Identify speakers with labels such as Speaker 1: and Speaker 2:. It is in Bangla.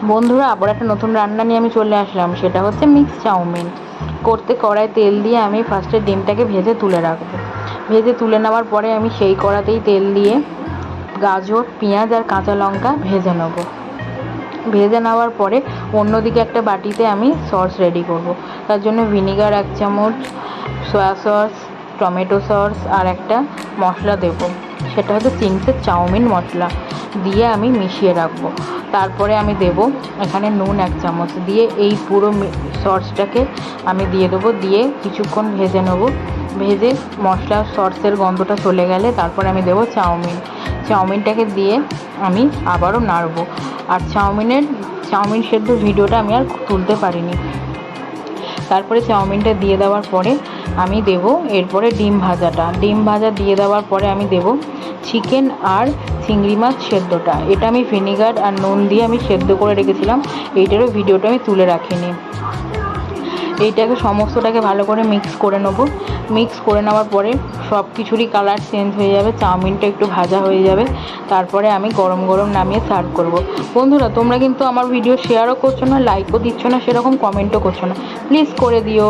Speaker 1: বন্ধুরা, আবার একটা নতুন রান্না নিয়ে আমি চলে আসলাম। সেটা হচ্ছে মিক্স চাউমিন। কড়াই তেল দিয়ে আমি ফার্স্টে ডিমটাকে ভেজে তুলে রাখবো। ভেজে তুলে নেওয়ার পরে আমি সেই কড়াতেই তেল দিয়ে গাজর, পেঁয়াজ আর কাঁচা লঙ্কা ভেজে নেব। ভেজে নেওয়ার পরে অন্যদিকে একটা বাটিতে আমি সস রেডি করব। তার জন্য ভিনিগার 1 চামচ, সয়া সস, টমেটো সস আর একটা মশলা দেব। সেটা হচ্ছে চিংসের চাউমিন মশলা দিয়ে আমি মিশিয়ে রাখবো। তারপরে আমি দেব এখানে নুন 1 চামচ দিয়ে এই পুরো সসটাকে আমি দিয়ে দেবো। দিয়ে কিছুক্ষণ ভেজে নেবো। ভেজে মশলা সসের গন্ধটা চলে গেলে তারপরে আমি দেবো চাউমিনটাকে দিয়ে আমি আবারও নাড়বো। আর চাউমিন সেদ্ধ ভিডিওটা আমি আর তুলতে পারিনি। তারপরে চাউমিনটা দিয়ে দেওয়ার পরে আমি দেব এরপরে ডিম ভাজা দিয়ে দেওয়ার পরে আমি দেব চিকেন আর চিংড়ি মাছ সেদ্ধটা। এটা আমি ভিনিগার আর নুন দিয়ে আমি সেদ্ধ করে রেখেছিলাম। এইটারও ভিডিওটা আমি তুলে রাখিনি। এইটাকে সমস্তটাকে ভালো করে মিক্স করে নেব। মিক্স করে নেওয়ার পরে সব কিছুরই কালার চেঞ্জ হয়ে যাবে, চাউমিনটা একটু ভাজা হয়ে যাবে। তারপরে আমি গরম গরম নামিয়ে সার্ভ করব। বন্ধুরা, তোমরা কিন্তু আমার ভিডিও শেয়ারও করছো না, লাইকও দিচ্ছ না, সেরকম কমেন্টও করছো না। প্লিজ করে দিও।